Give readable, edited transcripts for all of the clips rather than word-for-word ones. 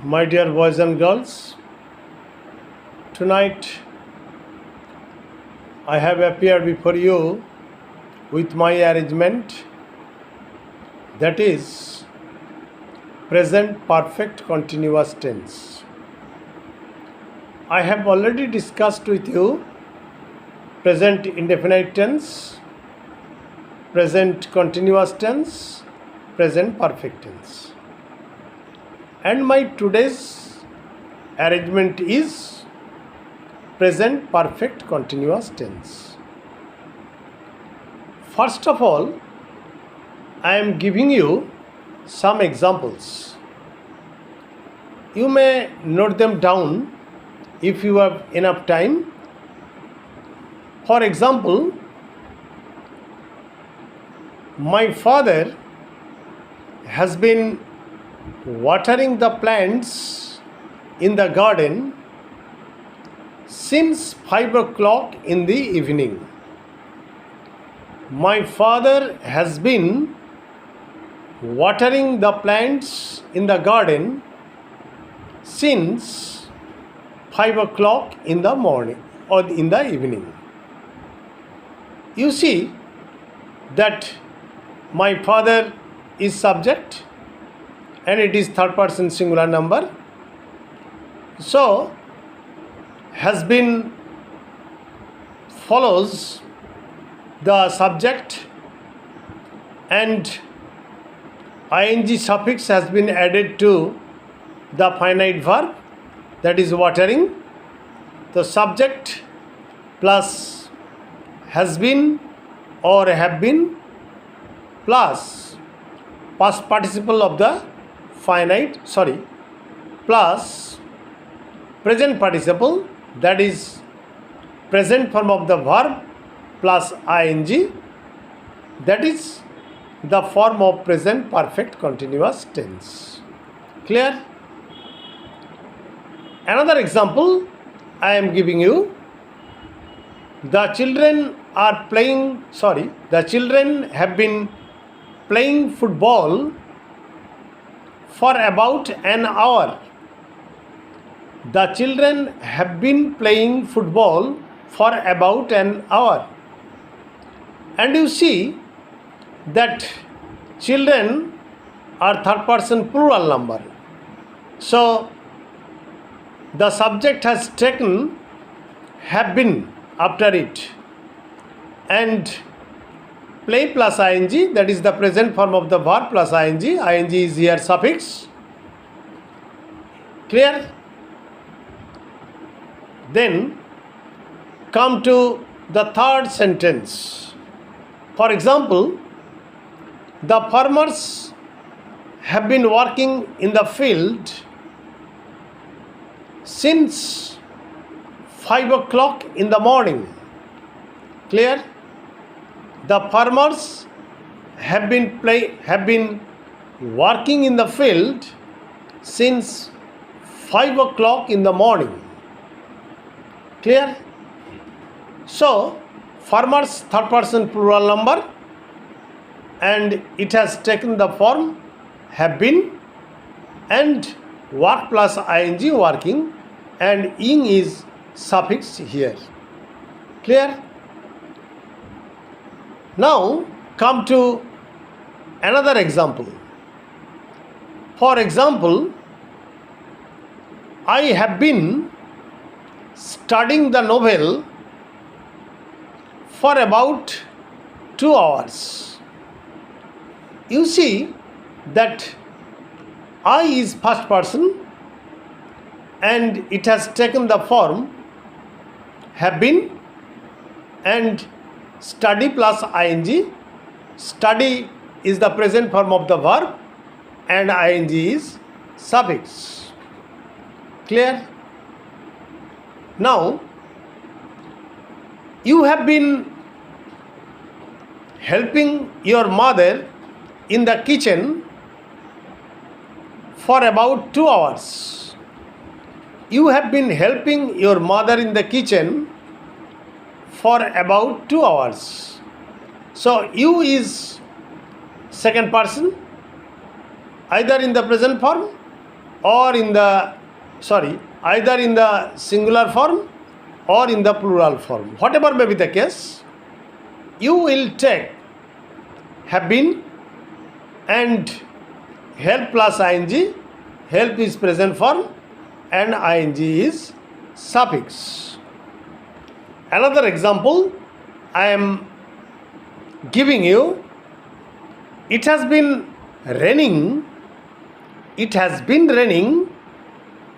My dear boys and girls, tonight I have appeared before you with my arrangement, that is present perfect continuous tense. I have already discussed with you present indefinite tense, present continuous tense, present perfect tense. And my today's arrangement is present perfect continuous tense. First of all, I am giving you some examples. You may note them down if you have enough time. For example, my father has been watering the plants in the garden since 5 o'clock in the evening. My father has been watering the plants in the garden since 5 o'clock in the morning or in the evening. You see that my father is subject and it is third person singular number. So has been follows the subject and ing suffix has been added to the finite verb, that is watering. The subject plus has been or have been plus past participle of the plus present participle, that is present form of the verb plus ing, that is the form of present perfect continuous tense. Clear? Another example I am giving you. The children have been playing football for about an hour. The children have been playing football for about an hour. And you see that children are third person plural number. So the subject has taken have been after it, and play plus ing, that is the present form of the verb plus ing is here suffix. Clear? Then come to the third sentence. For example, the farmers have been working in the field since 5 o'clock in the morning. Clear? The farmers have been working in the field since 5 o'clock in the morning. Clear? So farmers third person plural number and it has taken the form have been and work plus ing working, and ing is suffix here. Clear? Now come to another example. For example, I have been studying the novel for about 2 hours. You see that I is first person and it has taken the form have been and study plus ing. Study is the present form of the verb and ing is suffix. Clear? Now you have been helping your mother in the kitchen for about 2 hours. You have been helping your mother in the kitchen for about 2 hours. So you is second person either in the present form or in the, either in the singular form or in the plural form. Whatever may be the case, you will take have been and help plus ing. Help is present form and ing is suffix. Another example I am giving you. It has been raining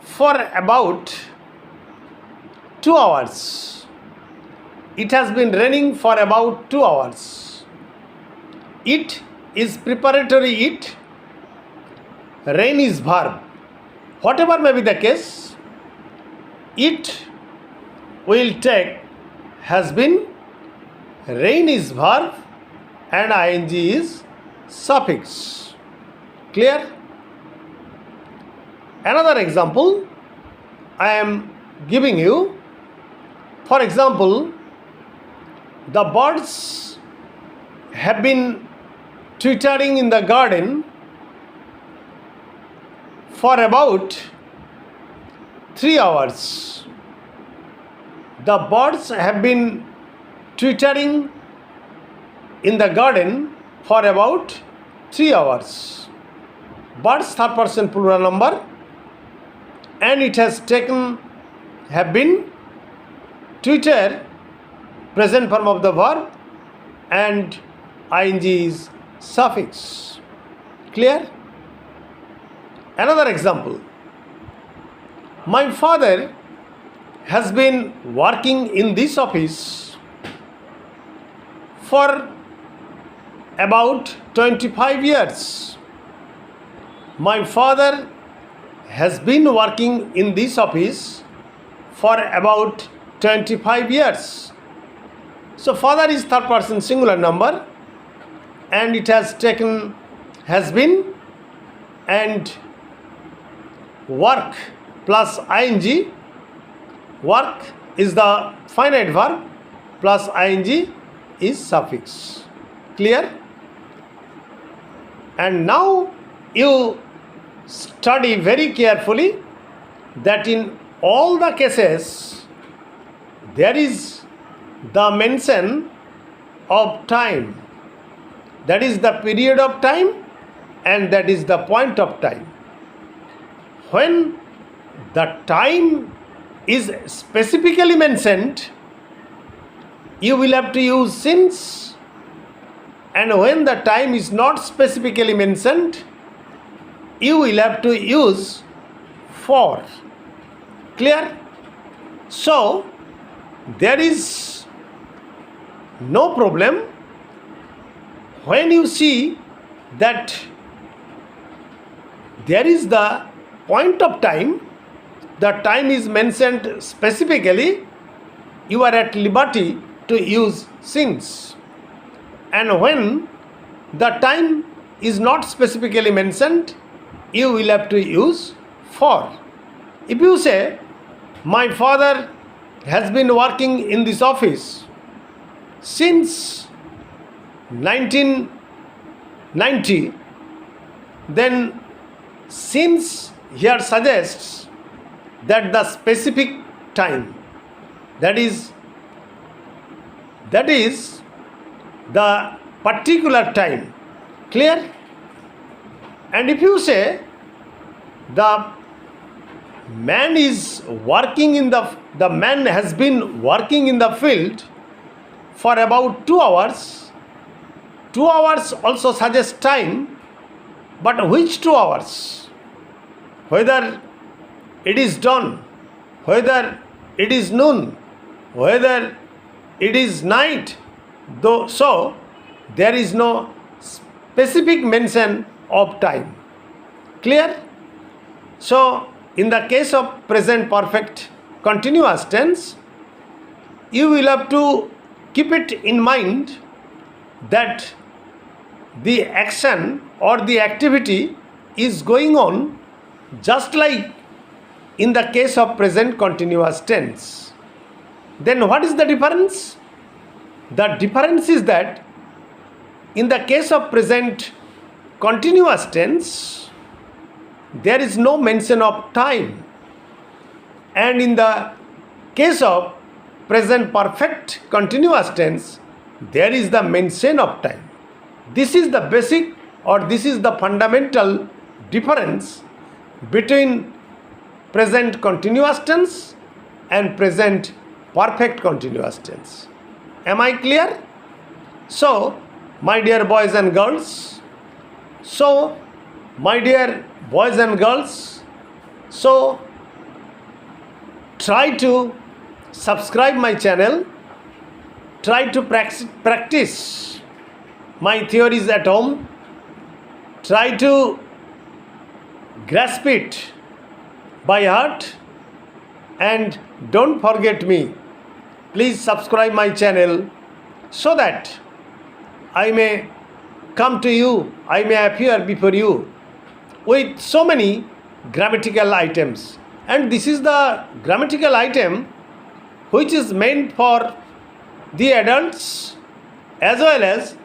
for about 2 hours. It has been raining for about 2 hours. It is preparatory it. Rain is verb. Whatever may be the case, it will take has been, rain is verb and ing is suffix. Clear? Another example I am giving you. For example, the birds have been twittering in the garden for about 3 hours. The birds have been twittering in the garden for about 3 hours. Birds, third person plural number, and it has taken have been, twitter, present form of the verb, and ing is suffix. Clear? Another example. My father has been working in this office for about 25 years. My father has been working in this office for about 25 years. So father is third person singular number and it has taken has been and work plus ing. Work is the finite verb plus ing is suffix. Clear? And now you study very carefully that in all the cases there is the mention of time, that is the period of time and that is the point of time. When the time is specifically mentioned, you will have to use since, and when the time is not specifically mentioned, you will have to use for. Clear? So there is no problem when you see that there is the point of time, the time is mentioned specifically, you are at liberty to use since. And when the time is not specifically mentioned, you will have to use for. If you say, my father has been working in this office since 1990, then since here suggests that the specific time, that is the particular time. Clear? And if you say the man is working in the man has been working in the field for about 2 hours, 2 hours also suggests time, but which 2 hours? Whether it is dawn, whether it is noon, whether it is night, though, so there is no specific mention of time. Clear? So in the case of present perfect continuous tense, you will have to keep it in mind that the action or the activity is going on just like in the case of present continuous tense. Then what is the difference? The difference is that in the case of present continuous tense, there is no mention of time. And in the case of present perfect continuous tense, there is the mention of time. This is the basic, or this is the fundamental difference between present continuous tense and present perfect continuous tense. Am I clear? So, my dear boys and girls, so try to subscribe my channel, try to practice my theories at home, try to grasp it by heart, and don't forget me. Please subscribe my channel so that I may come to you, I may appear before you with so many grammatical items. And this is the grammatical item which is meant for the adults as well as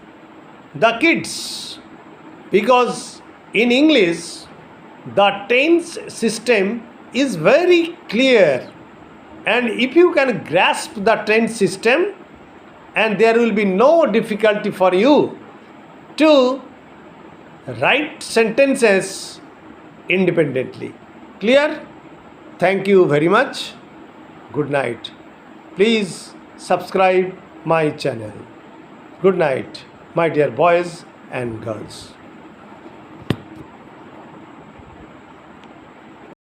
the kids, because in English the tense system is very clear, and if you can grasp the tense system, and there will be no difficulty for you to write sentences independently. Clear? Thank you very much. Good night. Please subscribe my channel. Good night, my dear boys and girls.